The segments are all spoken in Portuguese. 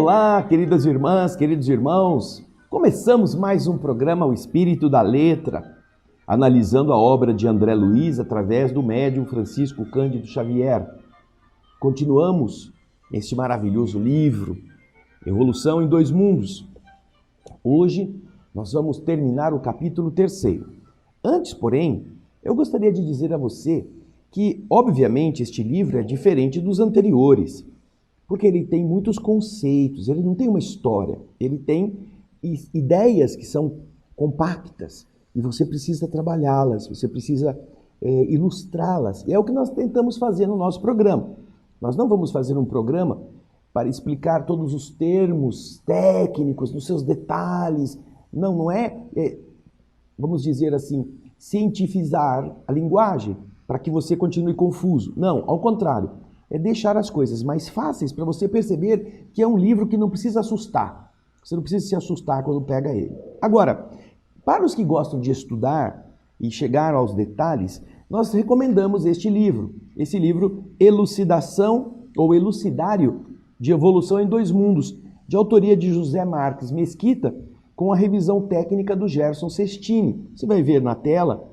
Olá, queridas irmãs, queridos irmãos. Começamos mais um programa O Espírito da Letra, analisando a obra de André Luiz através do médium Francisco Cândido Xavier. Continuamos este maravilhoso livro, Evolução em Dois Mundos. Hoje nós vamos terminar o capítulo 3º. Antes, porém, eu gostaria de dizer a você que, obviamente, este livro é diferente dos anteriores, porque ele tem muitos conceitos, ele não tem uma história, ele tem ideias que são compactas e você precisa trabalhá-las, você precisa ilustrá-las. E é o que nós tentamos fazer no nosso programa. Nós não vamos fazer um programa para explicar todos os termos técnicos, nos seus detalhes. Não é, vamos dizer assim, cientificar a linguagem para que você continue confuso. Não, ao contrário. É deixar as coisas mais fáceis para você perceber que é um livro que não precisa assustar. Você não precisa se assustar quando pega ele. Agora, para os que gostam de estudar e chegar aos detalhes, nós recomendamos este livro Elucidação ou Elucidário de Evolução em Dois Mundos, de autoria de José Marques Mesquita, com a revisão técnica do Gerson Sestini. Você vai ver na tela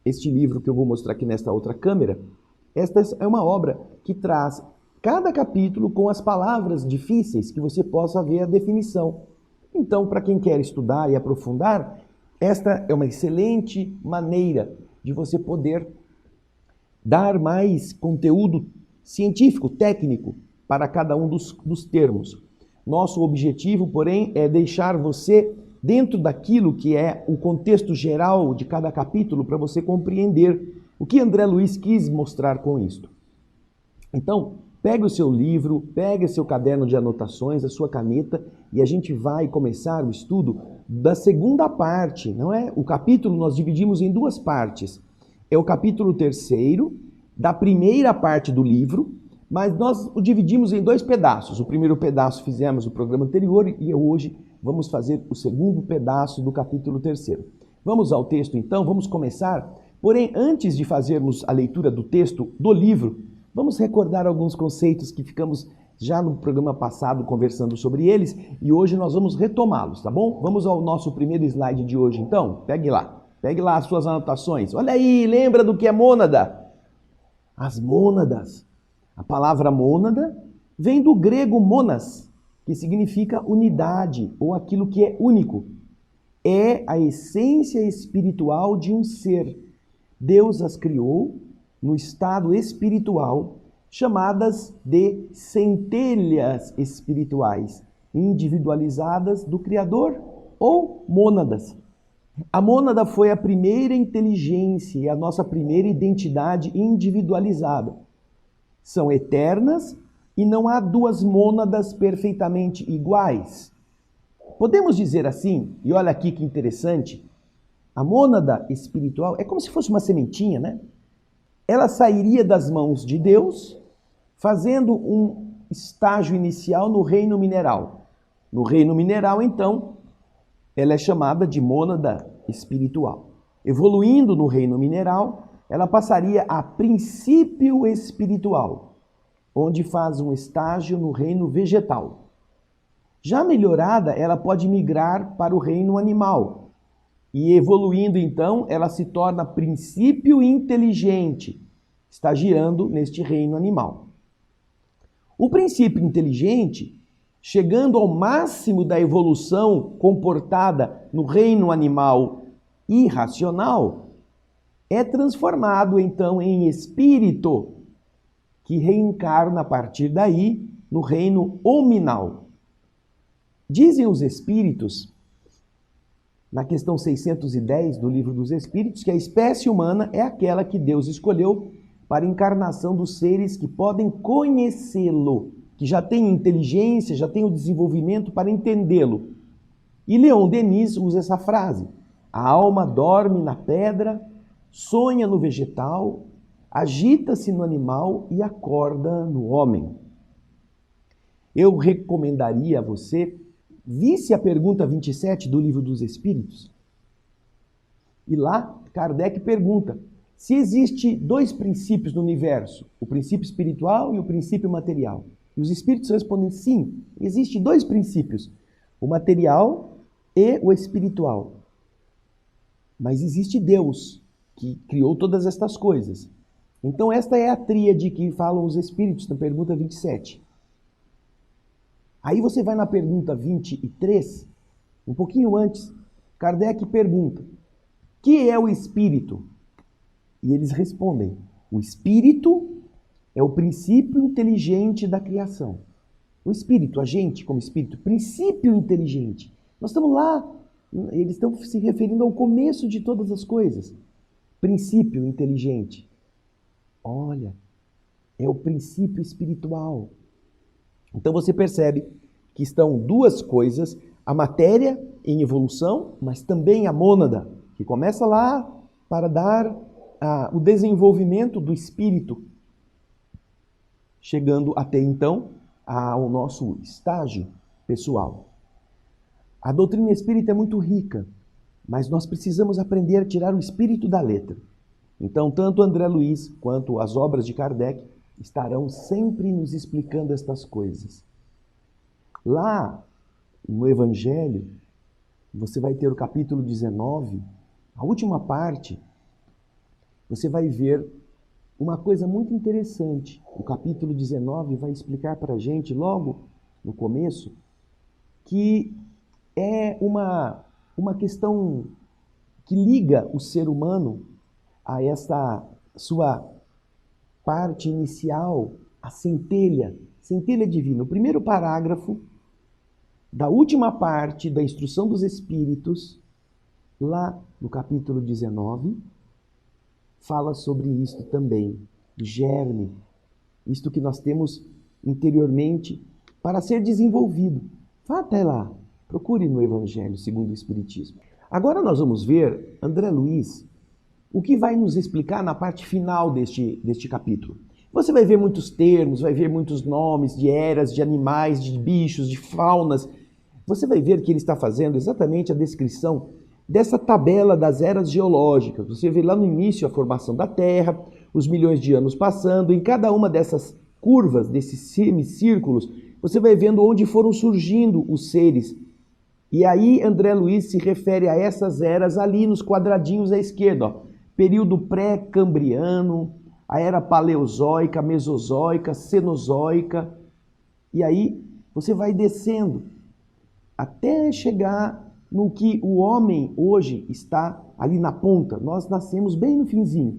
este livro que eu vou mostrar aqui nesta outra câmera. Esta é uma obra que traz cada capítulo com as palavras difíceis que você possa ver a definição. Então, para quem quer estudar e aprofundar, esta é uma excelente maneira de você poder dar mais conteúdo científico, técnico, para cada um dos termos. Nosso objetivo, porém, é deixar você dentro daquilo que é o contexto geral de cada capítulo para você compreender o que André Luiz quis mostrar com isto. Então, pegue o seu livro, pegue o seu caderno de anotações, a sua caneta, e a gente vai começar o estudo da segunda parte, não é? O capítulo nós dividimos em duas partes. É o capítulo 3º, da primeira parte do livro, mas nós o dividimos em dois pedaços. O primeiro pedaço fizemos no programa anterior e hoje vamos fazer o segundo pedaço do capítulo 3º. Vamos ao texto então, vamos começar. Porém, antes de fazermos a leitura do texto do livro, vamos recordar alguns conceitos que ficamos já no programa passado conversando sobre eles e hoje nós vamos retomá-los, tá bom? Vamos ao nosso primeiro slide de hoje então. Pegue lá as suas anotações. Olha aí, lembra do que é mônada? As mônadas. A palavra mônada vem do grego monas, que significa unidade ou aquilo que é único. É a essência espiritual de um ser. Deus as criou no estado espiritual, chamadas de centelhas espirituais, individualizadas do Criador ou mônadas. A mônada foi a primeira inteligência e a nossa primeira identidade individualizada. São eternas e não há duas mônadas perfeitamente iguais. Podemos dizer assim, e olha aqui que interessante, a mônada espiritual é como se fosse uma sementinha, né? Ela sairia das mãos de Deus, fazendo um estágio inicial no reino mineral. No reino mineral, então, ela é chamada de mônada espiritual. Evoluindo no reino mineral, ela passaria a princípio espiritual, onde faz um estágio no reino vegetal. Já melhorada, ela pode migrar para o reino animal. E evoluindo, então, ela se torna princípio inteligente, estagiando neste reino animal. O princípio inteligente, chegando ao máximo da evolução comportada no reino animal irracional, é transformado, então, em espírito, que reencarna a partir daí no reino hominal. Dizem os espíritos, na questão 610 do Livro dos Espíritos, que a espécie humana é aquela que Deus escolheu para a encarnação dos seres que podem conhecê-lo, que já têm inteligência, já têm o desenvolvimento para entendê-lo. E Leon Denis usa essa frase: a alma dorme na pedra, sonha no vegetal, agita-se no animal e acorda no homem. Eu recomendaria a você visse a pergunta 27 do Livro dos Espíritos. E lá, Kardec pergunta se existe dois princípios no universo, o princípio espiritual e o princípio material. E os espíritos respondem sim, existem dois princípios, o material e o espiritual. Mas existe Deus, que criou todas estas coisas. Então esta é a tríade que falam os espíritos na pergunta 27. Aí você vai na pergunta 23, um pouquinho antes, Kardec pergunta, que é o espírito? E eles respondem, o espírito é o princípio inteligente da criação. O espírito, a gente como espírito, princípio inteligente. Nós estamos lá, eles estão se referindo ao começo de todas as coisas. Princípio inteligente. Olha, é o princípio espiritual. Então você percebe que estão duas coisas, a matéria em evolução, mas também a mônada, que começa lá para dar o desenvolvimento do espírito, chegando até então ao nosso estágio pessoal. A doutrina espírita é muito rica, mas nós precisamos aprender a tirar o espírito da letra. Então, tanto André Luiz quanto as obras de Kardec estarão sempre nos explicando estas coisas. Lá no Evangelho, você vai ter o capítulo 19, a última parte, você vai ver uma coisa muito interessante. O capítulo 19 vai explicar para a gente, logo no começo, que é uma questão que liga o ser humano a essa sua parte inicial, a centelha divina. O primeiro parágrafo da última parte da Instrução dos Espíritos, lá no capítulo 19, fala sobre isto também, o germe, isto que nós temos interiormente para ser desenvolvido. Vá até lá, procure no Evangelho segundo o Espiritismo. Agora nós vamos ver, André Luiz, o que vai nos explicar na parte final deste capítulo. Você vai ver muitos termos, vai ver muitos nomes de eras, de animais, de bichos, de faunas. Você vai ver que ele está fazendo exatamente a descrição dessa tabela das eras geológicas. Você vê lá no início a formação da Terra, os milhões de anos passando, em cada uma dessas curvas, desses semicírculos, você vai vendo onde foram surgindo os seres. E aí André Luiz se refere a essas eras ali nos quadradinhos à esquerda, ó. Período pré-cambriano, a era paleozoica, mesozoica, cenozoica. E aí você vai descendo até chegar no que o homem hoje está ali na ponta. Nós nascemos bem no finzinho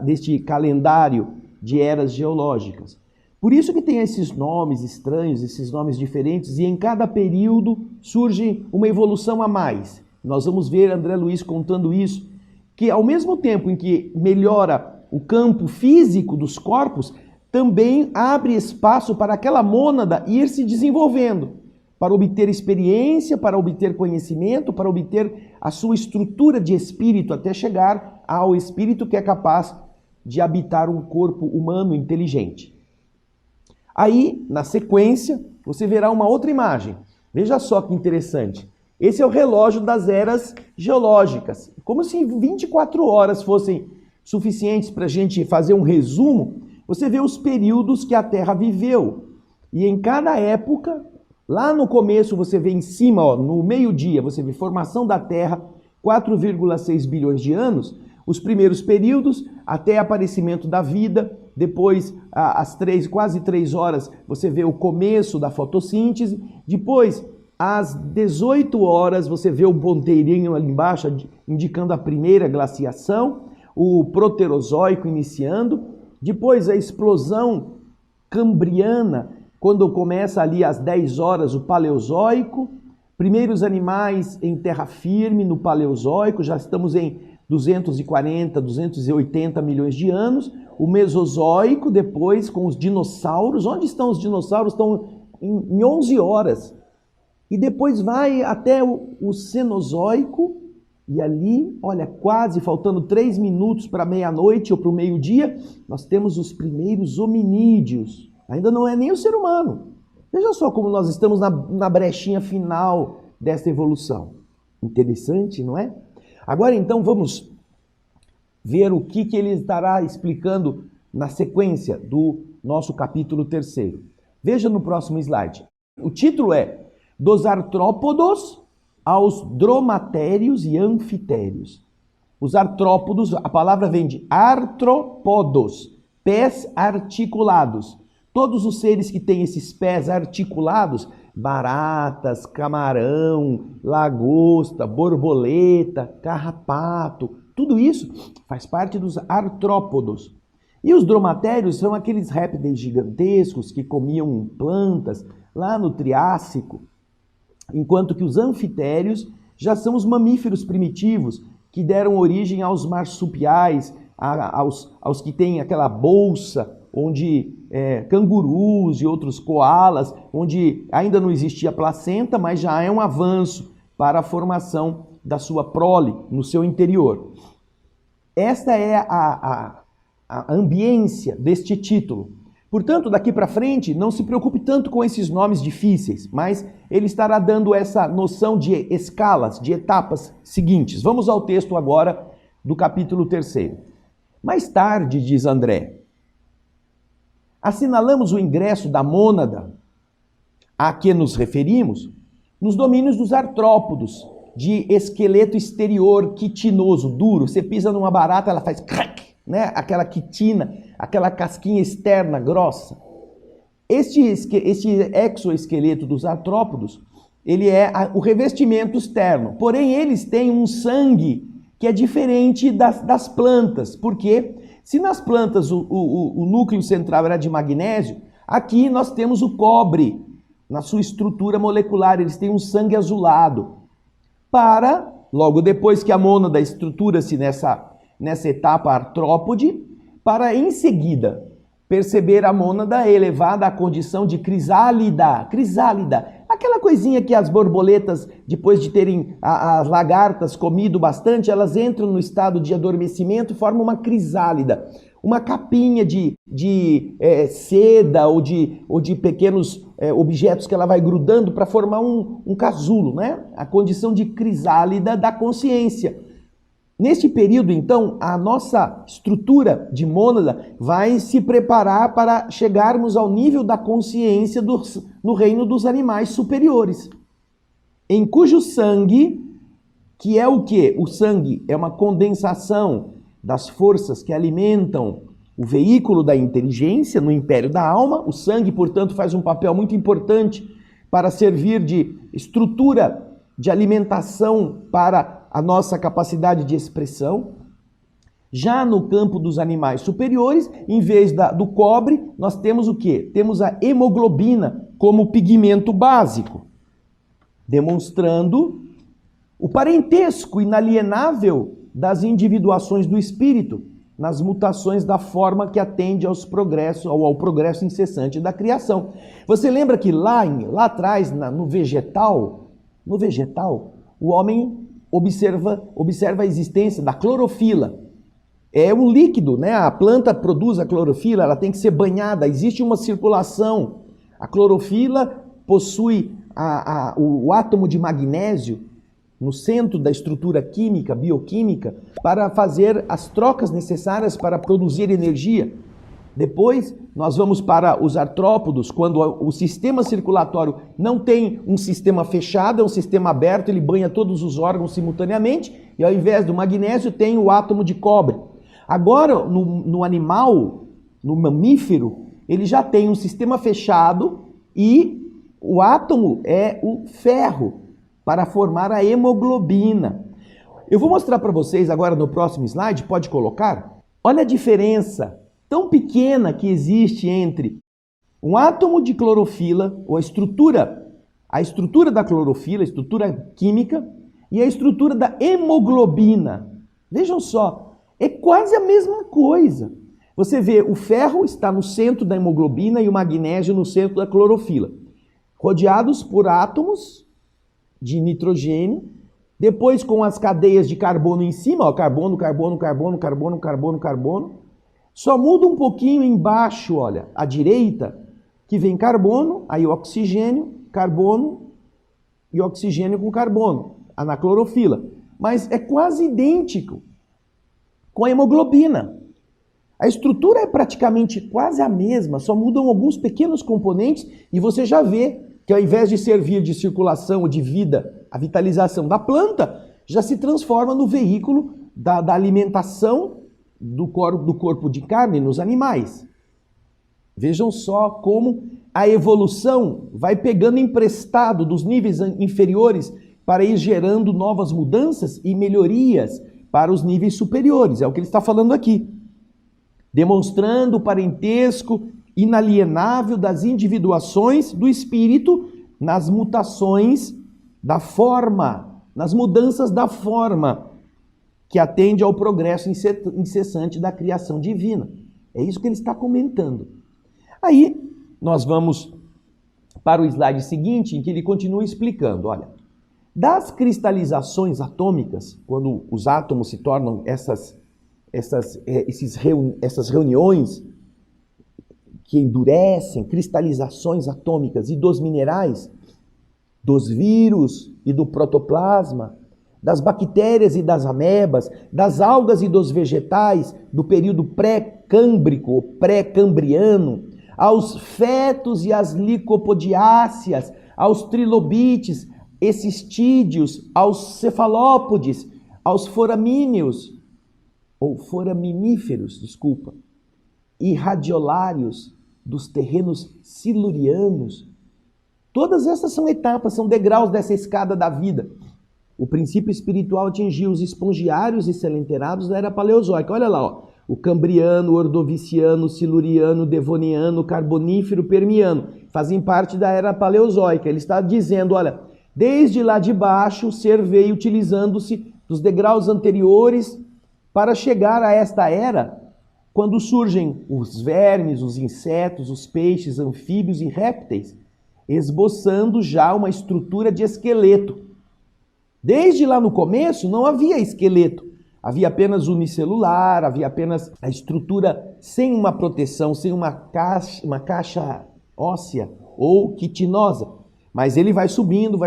deste calendário de eras geológicas. Por isso que tem esses nomes estranhos, esses nomes diferentes, e em cada período surge uma evolução a mais. Nós vamos ver André Luiz contando isso, que ao mesmo tempo em que melhora o campo físico dos corpos, também abre espaço para aquela mônada ir se desenvolvendo, para obter experiência, para obter conhecimento, para obter a sua estrutura de espírito, até chegar ao espírito que é capaz de habitar um corpo humano inteligente. Aí, na sequência, você verá uma outra imagem. Veja só que interessante. Esse é o relógio das eras geológicas. Como se 24 horas fossem suficientes para a gente fazer um resumo, você vê os períodos que a Terra viveu. E em cada época, lá no começo você vê em cima, ó, no meio-dia, você vê formação da Terra, 4,6 bilhões de anos, os primeiros períodos até aparecimento da vida, depois às quase 3 horas você vê o começo da fotossíntese, depois às 18 horas você vê o ponteirinho ali embaixo indicando a primeira glaciação, o proterozoico iniciando, depois a explosão cambriana, quando começa ali às 10 horas o paleozoico, primeiros animais em terra firme no paleozoico, já estamos em 240, 280 milhões de anos, o mesozoico depois com os dinossauros, onde estão os dinossauros? Estão em 11 horas, e depois vai até o cenozoico, e ali, olha, quase faltando 3 minutos para meia-noite ou para o meio-dia, nós temos os primeiros hominídeos. Ainda não é nem o ser humano. Veja só como nós estamos na brechinha final dessa evolução. Interessante, não é? Agora então vamos ver o que ele estará explicando na sequência do nosso capítulo 3º. Veja no próximo slide. O título é Dos artrópodos aos dromatérios e anfitérios. Os artrópodos, a palavra vem de artrópodos, pés articulados. Todos os seres que têm esses pés articulados, baratas, camarão, lagosta, borboleta, carrapato, tudo isso faz parte dos artrópodos. E os dromatérios são aqueles répteis gigantescos que comiam plantas lá no Triássico, enquanto que os anfitérios já são os mamíferos primitivos que deram origem aos marsupiais, aos que têm aquela bolsa, onde cangurus e outros koalas, onde ainda não existia placenta, mas já é um avanço para a formação da sua prole no seu interior. Esta é a ambiência deste título. Portanto, daqui para frente, não se preocupe tanto com esses nomes difíceis, mas ele estará dando essa noção de escalas, de etapas seguintes. Vamos ao texto agora do capítulo 3º. Mais tarde, diz André, assinalamos o ingresso da mônada a que nos referimos nos domínios dos artrópodos, de esqueleto exterior quitinoso, duro. Você pisa numa barata, ela faz crack, né? Aquela quitina, aquela casquinha externa grossa. Este exoesqueleto dos artrópodos, ele é o revestimento externo. Porém, eles têm um sangue que é diferente das plantas. Por quê? Se nas plantas o núcleo central era de magnésio, aqui nós temos o cobre na sua estrutura molecular. Eles têm um sangue azulado. Logo depois que a mônada estrutura-se nessa etapa artrópode, para em seguida perceber a mônada elevada à condição de crisálida. Crisálida, aquela coisinha que as borboletas, depois de terem as lagartas comido bastante, elas entram no estado de adormecimento e formam uma crisálida. Uma capinha de seda ou de pequenos objetos que ela vai grudando para formar um casulo, né? A condição de crisálida da consciência. Neste período, então, a nossa estrutura de mônada vai se preparar para chegarmos ao nível da consciência no reino dos animais superiores, em cujo sangue, que é o quê? O sangue é uma condensação das forças que alimentam o veículo da inteligência no império da alma. O sangue, portanto, faz um papel muito importante para servir de estrutura de alimentação para a nossa capacidade de expressão. Já no campo dos animais superiores, em vez do cobre, nós temos o quê? Temos a hemoglobina como pigmento básico, demonstrando o parentesco inalienável das individuações do espírito nas mutações da forma que atende ao progresso incessante da criação. Você lembra que lá atrás, no vegetal, o homem observa a existência da clorofila. É um líquido, né? A planta produz a clorofila, ela tem que ser banhada, existe uma circulação. A clorofila possui o átomo de magnésio no centro da estrutura química, bioquímica, para fazer as trocas necessárias para produzir energia. Depois, nós vamos para os artrópodos, quando o sistema circulatório não tem um sistema fechado, é um sistema aberto, ele banha todos os órgãos simultaneamente, e ao invés do magnésio tem o átomo de cobre. Agora, no animal, no mamífero, ele já tem um sistema fechado e o átomo é o ferro para formar a hemoglobina. Eu vou mostrar para vocês agora no próximo slide, pode colocar? Olha a diferença tão pequena que existe entre um átomo de clorofila, ou a estrutura da clorofila, a estrutura química, e a estrutura da hemoglobina. Vejam só, é quase a mesma coisa. Você vê, o ferro está no centro da hemoglobina e o magnésio no centro da clorofila, rodeados por átomos de nitrogênio, depois com as cadeias de carbono em cima, ó, carbono, carbono, carbono, carbono, carbono, carbono. Só muda um pouquinho embaixo, olha, à direita, que vem carbono, aí oxigênio, carbono e oxigênio com carbono, na clorofila. Mas é quase idêntico com a hemoglobina. A estrutura é praticamente quase a mesma, só mudam alguns pequenos componentes e você já vê que ao invés de servir de circulação ou de vida, a vitalização da planta, já se transforma no veículo da alimentação do corpo de carne nos animais. Vejam só como a evolução vai pegando emprestado dos níveis inferiores para ir gerando novas mudanças e melhorias para os níveis superiores. É o que ele está falando aqui. Demonstrando o parentesco inalienável das individuações do espírito nas mutações da forma, nas mudanças da forma, que atende ao progresso incessante da criação divina. É isso que ele está comentando. Aí, nós vamos para o slide seguinte, em que ele continua explicando, olha, das cristalizações atômicas, quando os átomos se tornam essas reuniões que endurecem, cristalizações atômicas, e dos minerais, dos vírus e do protoplasma, das bactérias e das amebas, das algas e dos vegetais, do período pré-câmbrico ou pré-cambriano, aos fetos e às licopodiáceas, aos trilobites, excistídeos, aos cefalópodes, aos foraminíferos, e radiolários dos terrenos silurianos. Todas essas são etapas, são degraus dessa escada da vida. O princípio espiritual atingiu os espongiários e selenterados da era paleozoica. Olha lá, ó. O cambriano, ordoviciano, siluriano, devoniano, carbonífero, permiano fazem parte da era paleozoica. Ele está dizendo, olha, desde lá de baixo o ser veio utilizando-se dos degraus anteriores para chegar a esta era, quando surgem os vermes, os insetos, os peixes, anfíbios e répteis, esboçando já uma estrutura de esqueleto. Desde lá no começo não havia esqueleto, havia apenas unicelular, havia apenas a estrutura sem uma proteção, sem uma caixa óssea ou quitinosa. Mas ele vai subindo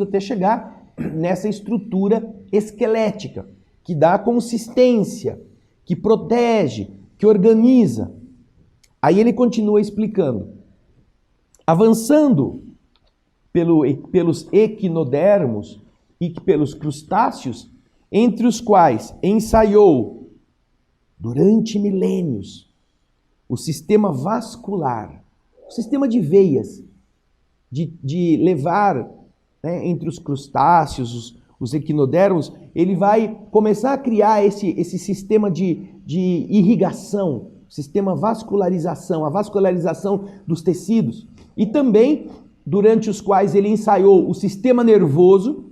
até chegar nessa estrutura esquelética, que dá consistência, que protege, que organiza. Aí ele continua explicando. Avançando pelos equinodermos e pelos crustáceos, entre os quais ensaiou, durante milênios, o sistema vascular, o sistema de veias, de levar, né, entre os crustáceos, os equinodermos, ele vai começar a criar esse sistema de irrigação, sistema vascularização, a vascularização dos tecidos, e também durante os quais ele ensaiou o sistema nervoso.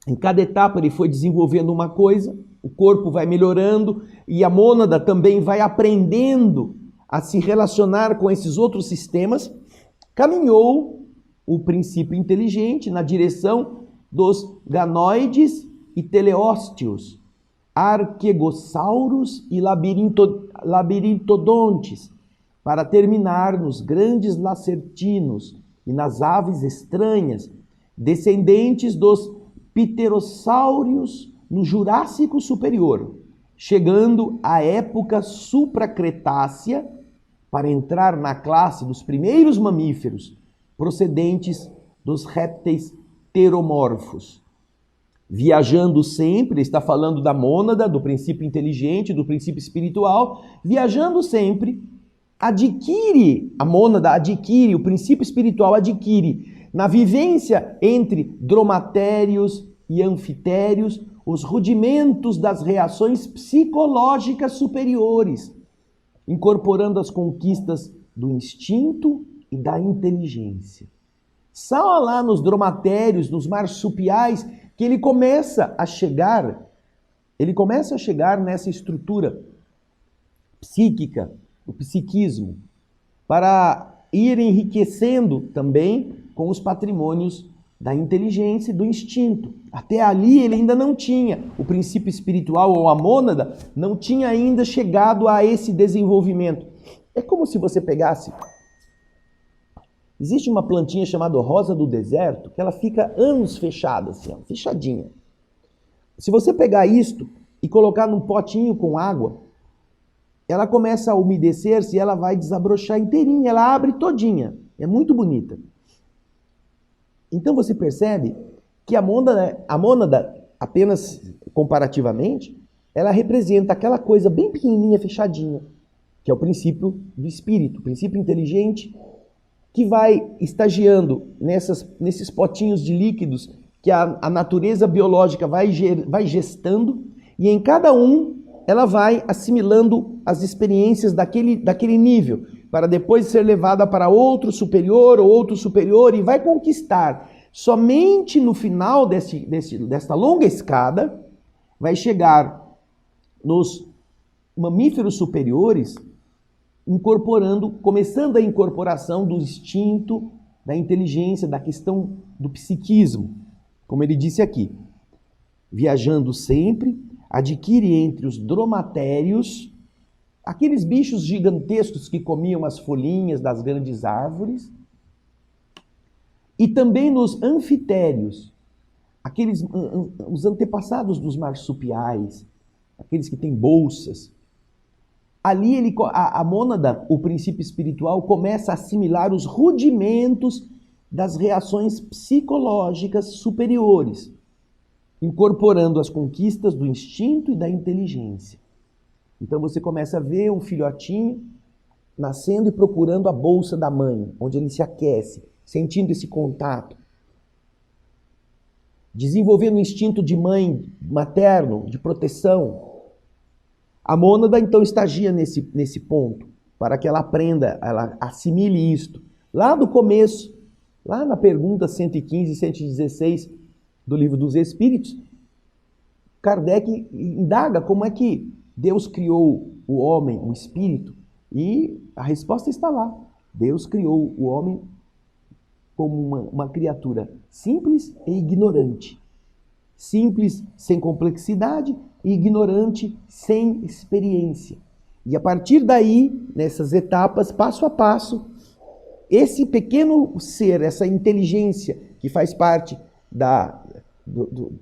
Em cada etapa ele foi desenvolvendo uma coisa, o corpo vai melhorando e a mônada também vai aprendendo a se relacionar com esses outros sistemas. Caminhou o princípio inteligente na direção dos ganoides e teleósteos, arquegossauros e labirintodontes, para terminar nos grandes lacertinos e nas aves estranhas, descendentes dos pterossáurios no Jurássico Superior, chegando à época supracretácea para entrar na classe dos primeiros mamíferos, procedentes dos répteis pteromorfos. Viajando sempre, está falando da mônada, do princípio inteligente, do princípio espiritual, viajando sempre, a mônada adquire, o princípio espiritual adquire, na vivência entre dromatérios e anfitérios, os rudimentos das reações psicológicas superiores, incorporando as conquistas do instinto e da inteligência. Só lá nos dromatérios, nos marsupiais, que ele começa a chegar nessa estrutura psíquica, o psiquismo, para ir enriquecendo também com os patrimônios da inteligência e do instinto. Até ali ele ainda não tinha, o princípio espiritual ou a mônada não tinha ainda chegado a esse desenvolvimento. É como se você pegasse... Existe uma plantinha chamada rosa do deserto, que ela fica anos fechada, assim, ó, fechadinha. Se você pegar isto e colocar num potinho com água, ela começa a umedecer-se e ela vai desabrochar inteirinha, ela abre todinha. É muito bonita. Então você percebe que a mônada, apenas comparativamente, ela representa aquela coisa bem pequenininha, fechadinha, que é o princípio do espírito, o princípio inteligente, que vai estagiando nesses potinhos de líquidos que a natureza biológica vai gestando, e em cada um ela vai assimilando as experiências daquele nível, para depois ser levada para outro superior ou outro superior, e vai conquistar. Somente no final desta longa escada, vai chegar nos mamíferos superiores, começando a incorporação do instinto, da inteligência, da questão do psiquismo. Como ele disse aqui, viajando sempre, adquire entre os dromatérios, aqueles bichos gigantescos que comiam as folhinhas das grandes árvores, e também nos anfitérios, os antepassados dos marsupiais, aqueles que têm bolsas. Ali a mônada, o princípio espiritual, começa a assimilar os rudimentos das reações psicológicas superiores, incorporando as conquistas do instinto e da inteligência. Então você começa a ver um filhotinho nascendo e procurando a bolsa da mãe, onde ele se aquece, sentindo esse contato. Desenvolvendo o instinto de mãe materno, de proteção. A mônada então estagia nesse ponto, para que ela aprenda, ela assimile isto. Lá do começo, lá na pergunta 115 e 116 do Livro dos Espíritos, Kardec indaga como é que Deus criou o homem, o espírito, e a resposta está lá. Deus criou o homem como uma criatura simples e ignorante. Simples, sem complexidade, e ignorante, sem experiência. E a partir daí, nessas etapas, passo a passo, esse pequeno ser, essa inteligência que faz parte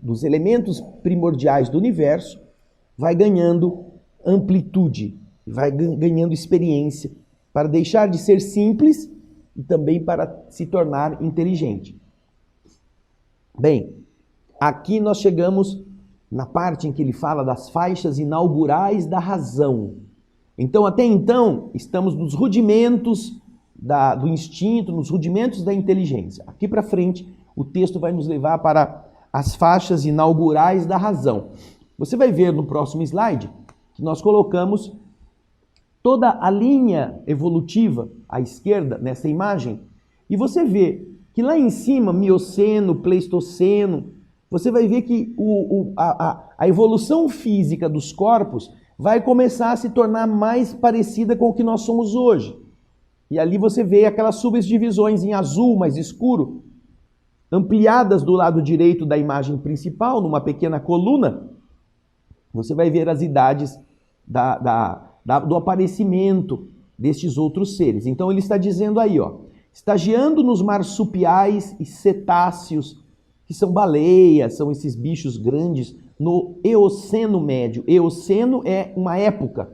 dos elementos primordiais do universo, vai ganhando amplitude, vai ganhando experiência, para deixar de ser simples e também para se tornar inteligente. Bem, aqui nós chegamos na parte em que ele fala das faixas inaugurais da razão. Então, até então, estamos nos rudimentos do instinto, nos rudimentos da inteligência. Aqui para frente, o texto vai nos levar para as faixas inaugurais da razão. Você vai ver no próximo slide que nós colocamos toda a linha evolutiva à esquerda nessa imagem, e você vê que lá em cima, Mioceno, Pleistoceno, você vai ver que a evolução física dos corpos vai começar a se tornar mais parecida com o que nós somos hoje. E ali você vê aquelas subdivisões em azul mais escuro, ampliadas do lado direito da imagem principal, numa pequena coluna. Você vai ver as idades do aparecimento destes outros seres. Então ele está dizendo aí, estagiando nos marsupiais e cetáceos, que são baleias, são esses bichos grandes, no Eoceno Médio. Eoceno é uma época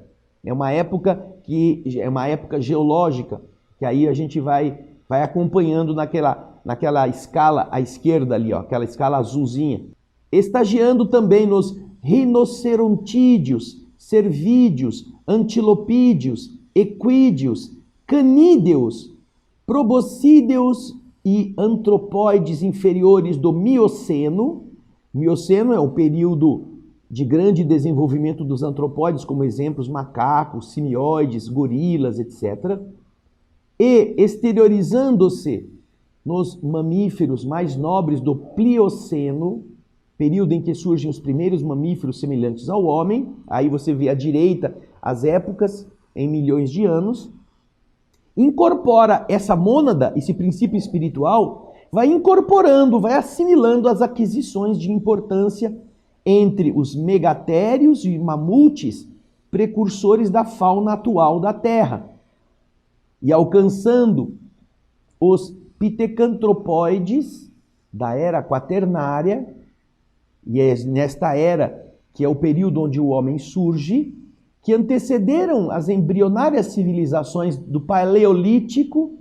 que é uma época geológica, que aí a gente vai acompanhando naquela escala à esquerda ali, aquela escala azulzinha. Estagiando também nos rinocerontídeos, cervídeos, antilopídeos, equídeos, canídeos, proboscídeos e antropóides inferiores do Mioceno. Mioceno é o período de grande desenvolvimento dos antropóides, como exemplos macacos, simioides, gorilas, etc. E exteriorizando-se nos mamíferos mais nobres do Plioceno, período em que surgem os primeiros mamíferos semelhantes ao homem. Aí você vê à direita as épocas em milhões de anos. Incorpora essa mônada, esse princípio espiritual, vai incorporando, vai assimilando as aquisições de importância entre os megatérios e mamutes, precursores da fauna atual da Terra, e alcançando os pitecantropóides da era quaternária, e é nesta era que é o período onde o homem surge, que antecederam as embrionárias civilizações do Paleolítico,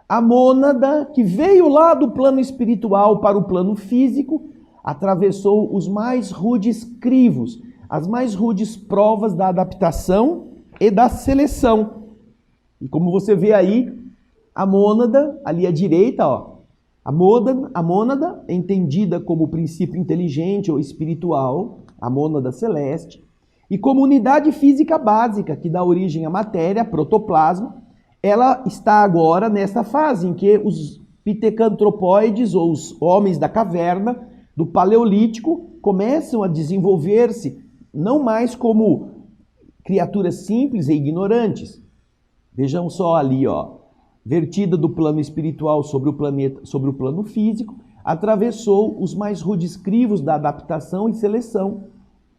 a mônada, que veio lá do plano espiritual para o plano físico, atravessou os mais rudes crivos, as mais rudes provas da adaptação e da seleção. E como você vê aí, a mônada, ali à direita, ó, a mônada é entendida como princípio inteligente ou espiritual, a mônada celeste, e como unidade física básica que dá origem à matéria, protoplasma. Ela está agora nessa fase em que os pitecantropóides, ou os homens da caverna, do Paleolítico, começam a desenvolver-se não mais como criaturas simples e ignorantes. Vejam só ali, ó, vertida do plano espiritual sobre o planeta, sobre o plano físico, atravessou os mais rudes crivos da adaptação e seleção,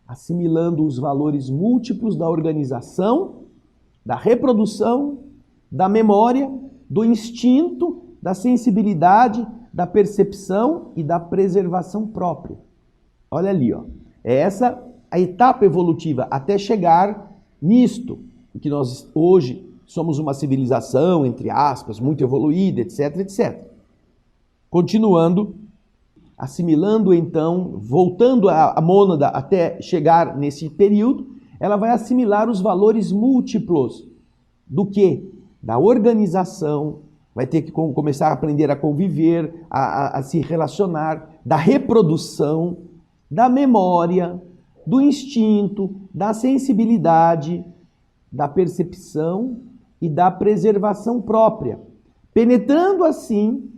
assimilando os valores múltiplos da organização, da reprodução, da memória, do instinto, da sensibilidade, da percepção e da preservação própria. Olha ali, ó. É essa a etapa evolutiva até chegar nisto, que nós hoje somos uma civilização, entre aspas, muito evoluída, etc, etc. Continuando, assimilando então, voltando a mônada até chegar nesse período, ela vai assimilar os valores múltiplos do quê? Da organização, vai ter que começar a aprender a conviver, a se relacionar, da reprodução, da memória, do instinto, da sensibilidade, da percepção e da preservação própria, penetrando assim,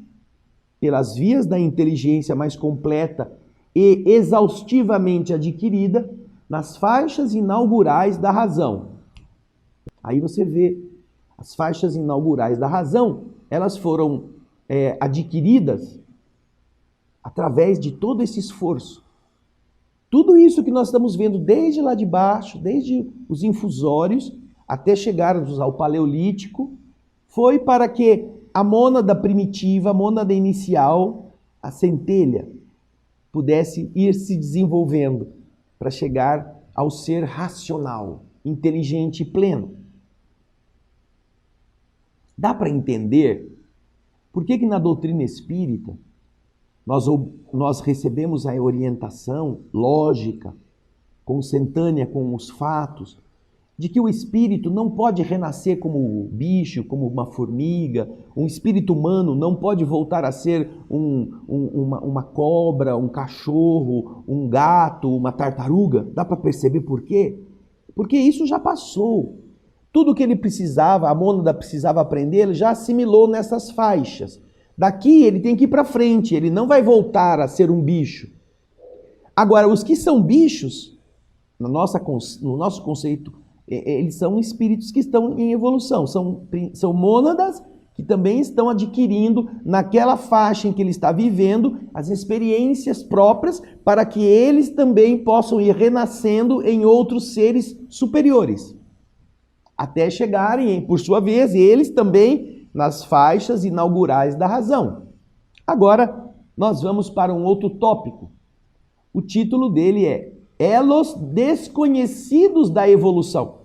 pelas vias da inteligência mais completa e exaustivamente adquirida, nas faixas inaugurais da razão. Aí você vê, as faixas inaugurais da razão, elas foram adquiridas através de todo esse esforço. Tudo isso que nós estamos vendo desde lá de baixo, desde os infusórios, até chegarmos ao Paleolítico, foi para que a mônada primitiva, a mônada inicial, a centelha, pudesse ir se desenvolvendo para chegar ao ser racional, inteligente e pleno. Dá para entender por que na doutrina espírita nós recebemos a orientação lógica, consentânea com os fatos, de que o espírito não pode renascer como um bicho, como uma formiga, um espírito humano não pode voltar a ser uma cobra, um cachorro, um gato, uma tartaruga. Dá para perceber por quê? Porque isso já passou. Tudo que ele precisava, a mônada precisava aprender, ele já assimilou nessas faixas. Daqui ele tem que ir para frente, ele não vai voltar a ser um bicho. Agora, os que são bichos, no nosso conceito, eles são espíritos que estão em evolução, são mônadas que também estão adquirindo naquela faixa em que ele está vivendo as experiências próprias para que eles também possam ir renascendo em outros seres superiores. Até chegarem, por sua vez, eles também nas faixas inaugurais da razão. Agora, nós vamos para um outro tópico. O título dele é Elos Desconhecidos da Evolução.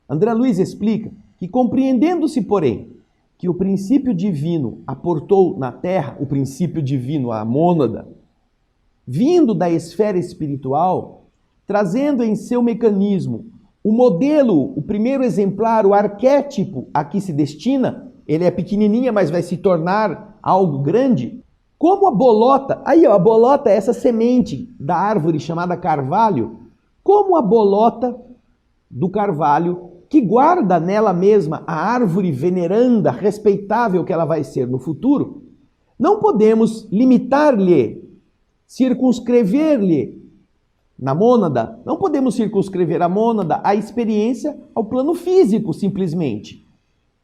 André Luiz explica que, compreendendo-se, porém, que o princípio divino aportou na Terra, o princípio divino, a mônada, vindo da esfera espiritual, trazendo em seu mecanismo o modelo, o primeiro exemplar, o arquétipo a que se destina, ele é pequenininha, mas vai se tornar algo grande. Como a bolota, aí ó, a bolota é essa semente da árvore chamada carvalho, como a bolota do carvalho, que guarda nela mesma a árvore veneranda, respeitável que ela vai ser no futuro, não podemos limitar-lhe, circunscrever-lhe na mônada, não podemos circunscrever a mônada à experiência ao plano físico, simplesmente.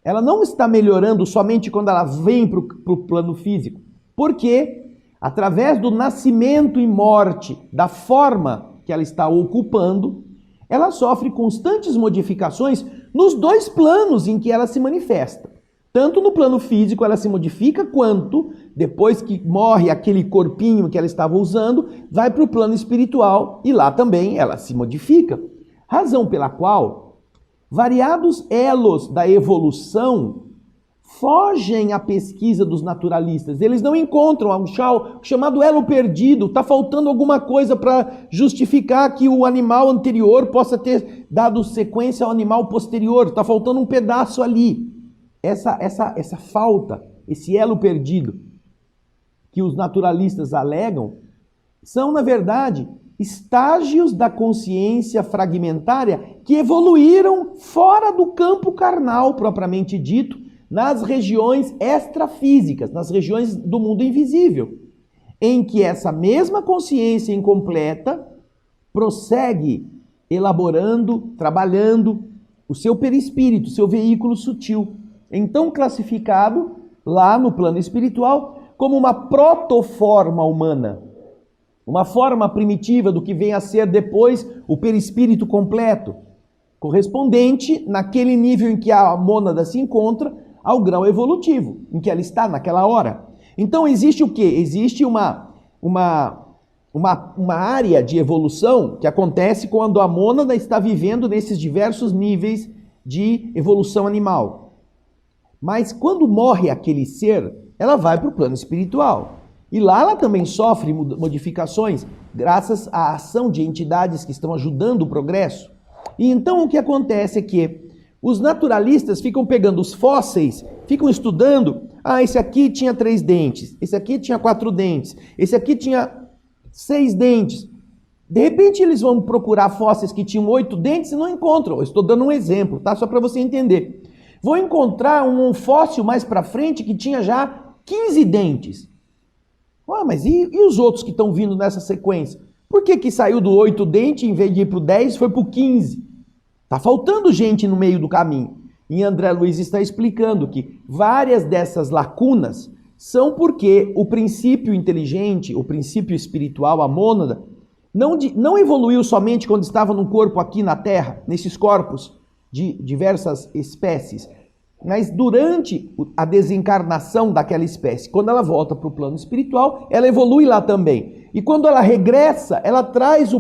Ela não está melhorando somente quando ela vem para o plano físico, porque, através do nascimento e morte da forma que ela está ocupando, ela sofre constantes modificações nos dois planos em que ela se manifesta. Tanto no plano físico ela se modifica, quanto, depois que morre aquele corpinho que ela estava usando, vai para o plano espiritual e lá também ela se modifica. Razão pela qual variados elos da evolução fogem à pesquisa dos naturalistas. Eles não encontram o chamado elo perdido. Está faltando alguma coisa para justificar que o animal anterior possa ter dado sequência ao animal posterior. Está faltando um pedaço ali. Essa falta, esse elo perdido que os naturalistas alegam, são, na verdade, estágios da consciência fragmentária que evoluíram fora do campo carnal, propriamente dito, nas regiões extrafísicas, nas regiões do mundo invisível, em que essa mesma consciência incompleta prossegue elaborando, trabalhando o seu perispírito, seu veículo sutil, então classificado lá no plano espiritual como uma protoforma humana, uma forma primitiva do que vem a ser depois o perispírito completo, correspondente naquele nível em que a mônada se encontra ao grau evolutivo, em que ela está naquela hora. Então existe o quê? Existe uma área de evolução que acontece quando a mônada está vivendo nesses diversos níveis de evolução animal. Mas quando morre aquele ser, ela vai para o plano espiritual. E lá ela também sofre modificações, graças à ação de entidades que estão ajudando o progresso. E então o que acontece é que os naturalistas ficam pegando os fósseis, ficam estudando, esse aqui tinha 3 dentes, esse aqui tinha 4 dentes, esse aqui tinha 6 dentes. De repente eles vão procurar fósseis que tinham 8 dentes e não encontram. Eu estou dando um exemplo, tá? Só para você entender. Vão encontrar um fóssil mais para frente que tinha já 15 dentes. Mas e os outros que estão vindo nessa sequência? Por que saiu do 8 dentes, em vez de ir para o 10, foi para o 15? Está faltando gente no meio do caminho. E André Luiz está explicando que várias dessas lacunas são porque o princípio inteligente, o princípio espiritual, a mônada, não evoluiu somente quando estava num corpo aqui na Terra, nesses corpos de diversas espécies, mas durante a desencarnação daquela espécie. Quando ela volta para o plano espiritual, ela evolui lá também. E quando ela regressa, ela traz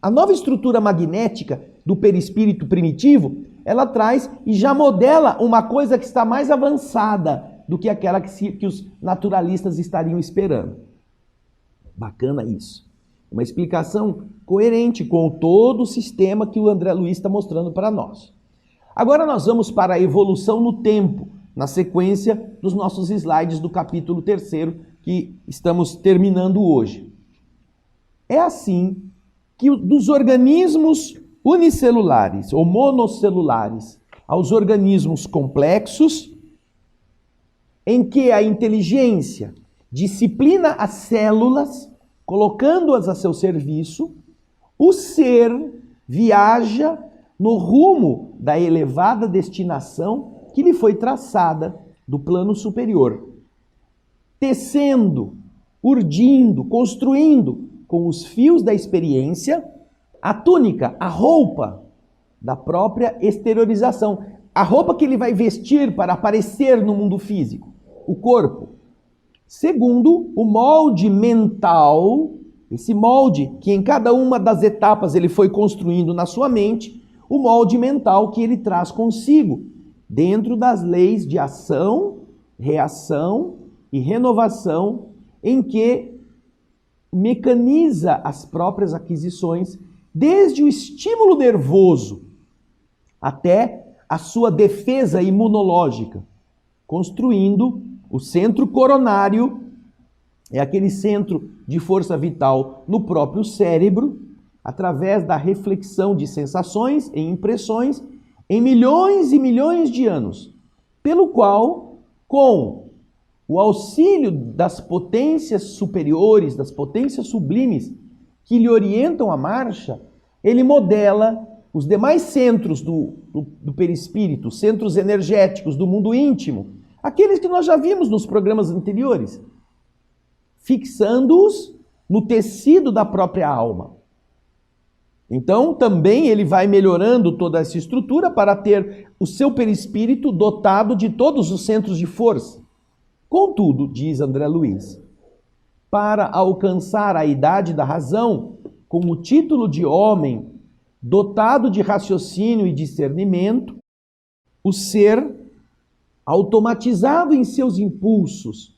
a nova estrutura magnética do perispírito primitivo, ela traz e já modela uma coisa que está mais avançada do que aquela que os naturalistas estariam esperando. Bacana isso. Uma explicação coerente com todo o sistema que o André Luiz está mostrando para nós. Agora nós vamos para a evolução no tempo, na sequência dos nossos slides do capítulo 3º, que estamos terminando hoje. É assim que dos organismos unicelulares ou monocelulares aos organismos complexos, em que a inteligência disciplina as células, colocando-as a seu serviço, o ser viaja no rumo da elevada destinação que lhe foi traçada do plano superior, tecendo, urdindo, construindo com os fios da experiência a túnica, a roupa da própria exteriorização, a roupa que ele vai vestir para aparecer no mundo físico, o corpo, segundo o molde mental, esse molde que em cada uma das etapas ele foi construindo na sua mente, o molde mental que ele traz consigo, dentro das leis de ação, reação e renovação, em que mecaniza as próprias aquisições, desde o estímulo nervoso até a sua defesa imunológica, construindo o centro coronário, é aquele centro de força vital no próprio cérebro, através da reflexão de sensações e impressões em milhões e milhões de anos, pelo qual, com o auxílio das potências superiores, das potências sublimes que lhe orientam a marcha, ele modela os demais centros do perispírito, centros energéticos do mundo íntimo, aqueles que nós já vimos nos programas anteriores, fixando-os no tecido da própria alma. Então, também ele vai melhorando toda essa estrutura para ter o seu perispírito dotado de todos os centros de força. Contudo, diz André Luiz, para alcançar a idade da razão, com o título de homem dotado de raciocínio e discernimento, o ser automatizado em seus impulsos,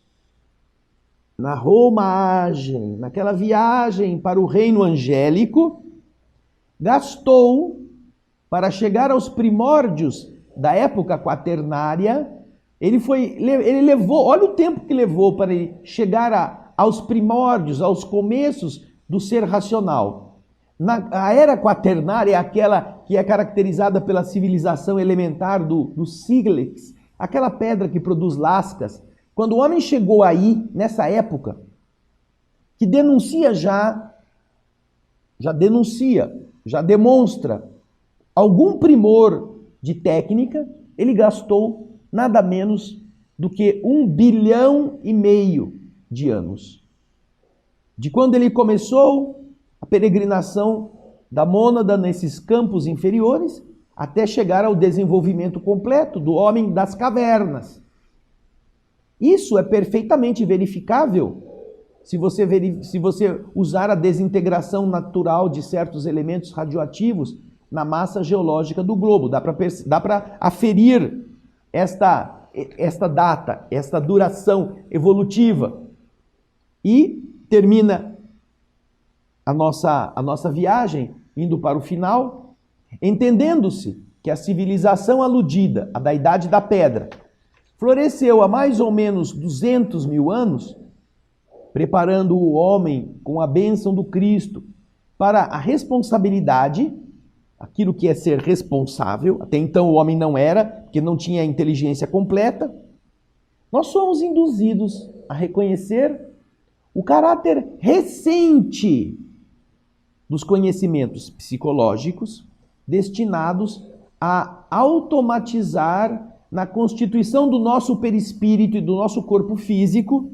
na romagem, naquela viagem para o reino angélico, gastou para chegar aos primórdios da época quaternária. Ele levou, olha o tempo que levou para ele chegar aos primórdios, aos começos do ser racional. A era quaternária é aquela que é caracterizada pela civilização elementar do sílex, aquela pedra que produz lascas. Quando o homem chegou aí, nessa época, que denuncia já demonstra algum primor de técnica, ele gastou nada menos do que 1,5 bilhão de anos. De quando ele começou a peregrinação da mônada nesses campos inferiores, até chegar ao desenvolvimento completo do homem das cavernas. Isso é perfeitamente verificável se você usar a desintegração natural de certos elementos radioativos na massa geológica do globo. Dá para aferir esta data, esta duração evolutiva. E termina a nossa viagem, indo para o final, entendendo-se que a civilização aludida, a da Idade da Pedra, floresceu há mais ou menos 200 mil anos, preparando o homem com a bênção do Cristo para a responsabilidade, aquilo que é ser responsável. Até então o homem não era, porque não tinha a inteligência completa. Nós somos induzidos a reconhecer o caráter recente dos conhecimentos psicológicos destinados a automatizar na constituição do nosso perispírito e do nosso corpo físico,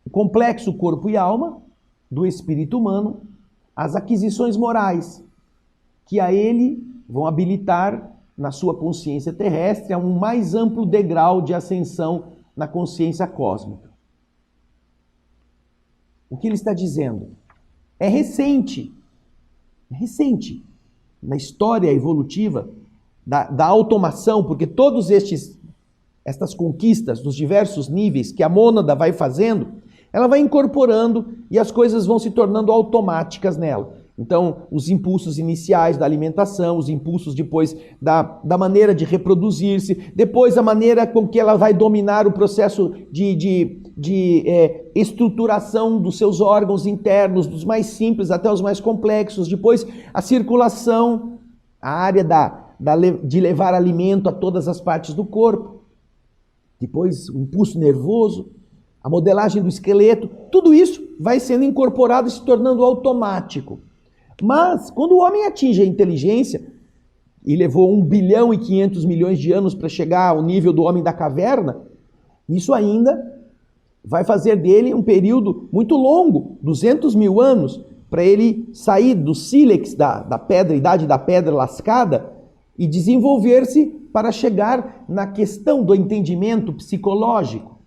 o complexo corpo e alma do espírito humano, as aquisições morais, que a ele vão habilitar na sua consciência terrestre a um mais amplo degrau de ascensão na consciência cósmica. O que ele está dizendo? É recente na história evolutiva da automação, porque todos estas conquistas dos diversos níveis que a mônada vai fazendo, ela vai incorporando e as coisas vão se tornando automáticas nela. Então, os impulsos iniciais da alimentação, os impulsos depois da maneira de reproduzir-se, depois a maneira com que ela vai dominar o processo de estruturação dos seus órgãos internos, dos mais simples até os mais complexos, depois a circulação, a área de levar alimento a todas as partes do corpo, depois o impulso nervoso, a modelagem do esqueleto, tudo isso vai sendo incorporado e se tornando automático. Mas, quando o homem atinge a inteligência, e levou 1,5 bilhão de anos para chegar ao nível do homem da caverna, isso ainda vai fazer dele um período muito longo, 200 mil anos, para ele sair do sílex da pedra, idade da pedra lascada, e desenvolver-se para chegar na questão do entendimento psicológico.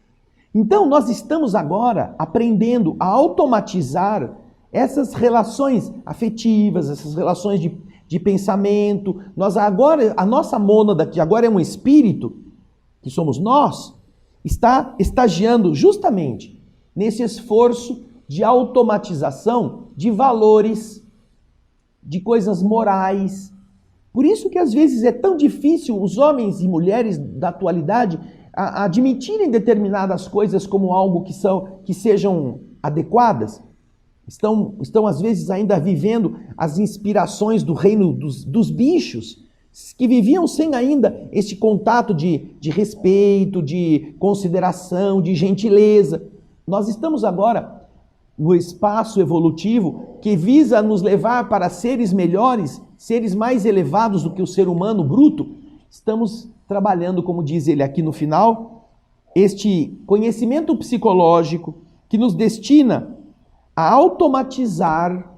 Então, nós estamos agora aprendendo a automatizar essas relações afetivas, essas relações de pensamento. A nossa mônada, que agora é um espírito, que somos nós, está estagiando justamente nesse esforço de automatização de valores, de coisas morais. Por isso que às vezes é tão difícil os homens e mulheres da atualidade admitirem determinadas coisas como algo que sejam adequadas. Estão às vezes ainda vivendo as inspirações do reino dos bichos, que viviam sem ainda esse contato de respeito, de consideração, de gentileza. Nós estamos agora no espaço evolutivo que visa nos levar para seres melhores, seres mais elevados do que o ser humano bruto. Estamos trabalhando, como diz ele aqui no final, este conhecimento psicológico que nos destina a automatizar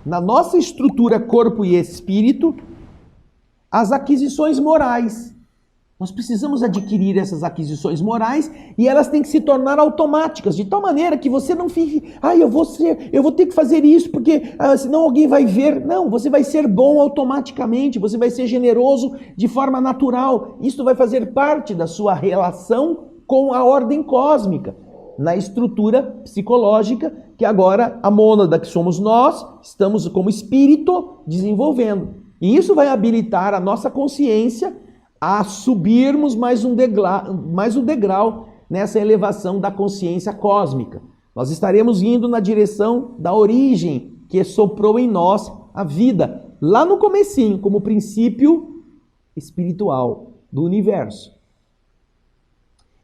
na nossa estrutura corpo e espírito as aquisições morais. Nós precisamos adquirir essas aquisições morais e elas têm que se tornar automáticas, de tal maneira que você não fique, eu vou ter que fazer isso porque senão alguém vai ver. Não, você vai ser bom automaticamente, você vai ser generoso de forma natural. Isso vai fazer parte da sua relação com a ordem cósmica, na estrutura psicológica que agora a mônada que somos nós, estamos como espírito desenvolvendo. E isso vai habilitar a nossa consciência a subirmos mais um degrau nessa elevação da consciência cósmica. Nós estaremos indo na direção da origem que soprou em nós a vida, lá no comecinho, como princípio espiritual do universo.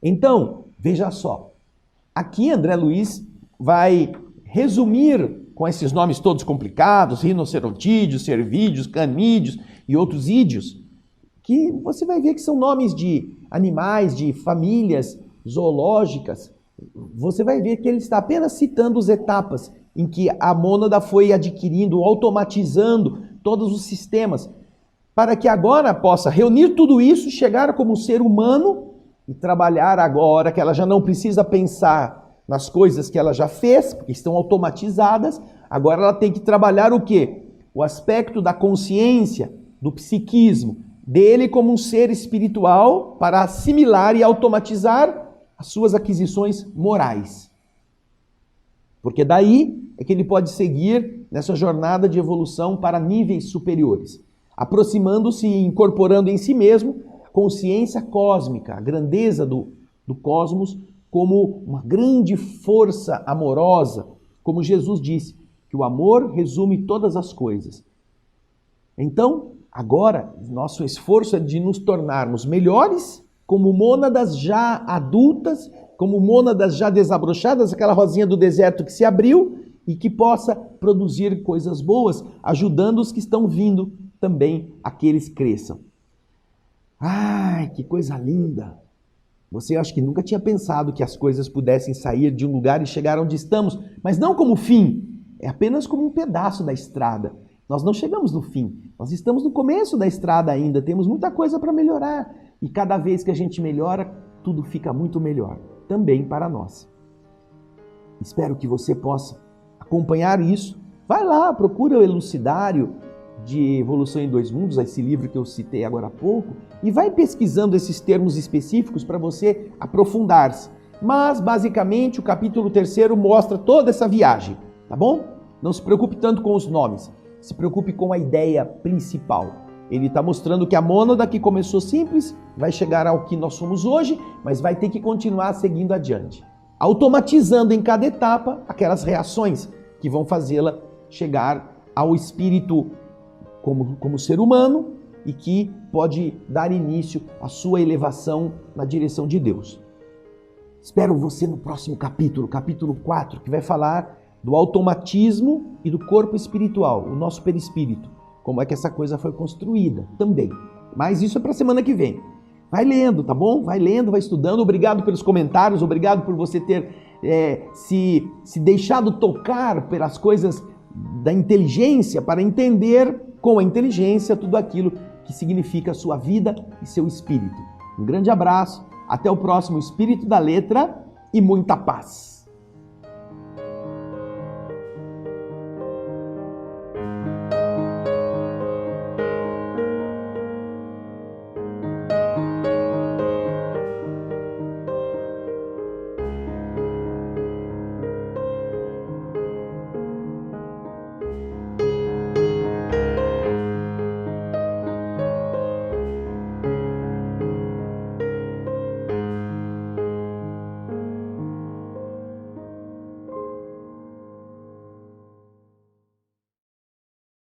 Então, veja só, aqui André Luiz vai resumir com esses nomes todos complicados, rinocerontídeos, cervídeos, canídeos e outros ídeos, que você vai ver que são nomes de animais, de famílias zoológicas. Você vai ver que ele está apenas citando as etapas em que a mônada foi adquirindo, automatizando todos os sistemas, para que agora possa reunir tudo isso, chegar como um ser humano e trabalhar agora que ela já não precisa pensar nas coisas que ela já fez, porque estão automatizadas. Agora ela tem que trabalhar o quê? O aspecto da consciência, do psiquismo, dele como um ser espiritual para assimilar e automatizar as suas aquisições morais. Porque daí é que ele pode seguir nessa jornada de evolução para níveis superiores, aproximando-se e incorporando em si mesmo a consciência cósmica, a grandeza do cosmos como uma grande força amorosa, como Jesus disse, que o amor resume todas as coisas. Então, agora, nosso esforço é de nos tornarmos melhores, como mônadas já adultas, como mônadas já desabrochadas, aquela rosinha do deserto que se abriu e que possa produzir coisas boas, ajudando os que estão vindo também a que eles cresçam. Ai, que coisa linda! Você acha que nunca tinha pensado que as coisas pudessem sair de um lugar e chegar onde estamos, mas não como fim, é apenas como um pedaço da estrada. Nós não chegamos no fim, nós estamos no começo da estrada ainda, temos muita coisa para melhorar. E cada vez que a gente melhora, tudo fica muito melhor, também para nós. Espero que você possa acompanhar isso. Vai lá, procura o Elucidário de Evolução em Dois Mundos, esse livro que eu citei agora há pouco, e vai pesquisando esses termos específicos para você aprofundar-se. Mas, basicamente, o capítulo 3º mostra toda essa viagem, tá bom? Não se preocupe tanto com os nomes. Se preocupe com a ideia principal. Ele está mostrando que a mônada que começou simples vai chegar ao que nós somos hoje, mas vai ter que continuar seguindo adiante, automatizando em cada etapa aquelas reações que vão fazê-la chegar ao espírito como ser humano e que pode dar início à sua elevação na direção de Deus. Espero você no próximo capítulo 4, que vai falar do automatismo e do corpo espiritual, o nosso perispírito. Como é que essa coisa foi construída também. Mas isso é para a semana que vem. Vai lendo, tá bom? Vai lendo, vai estudando. Obrigado pelos comentários, obrigado por você ter se deixado tocar pelas coisas da inteligência para entender com a inteligência tudo aquilo que significa a sua vida e seu espírito. Um grande abraço, até o próximo Espírito da Letra e muita paz.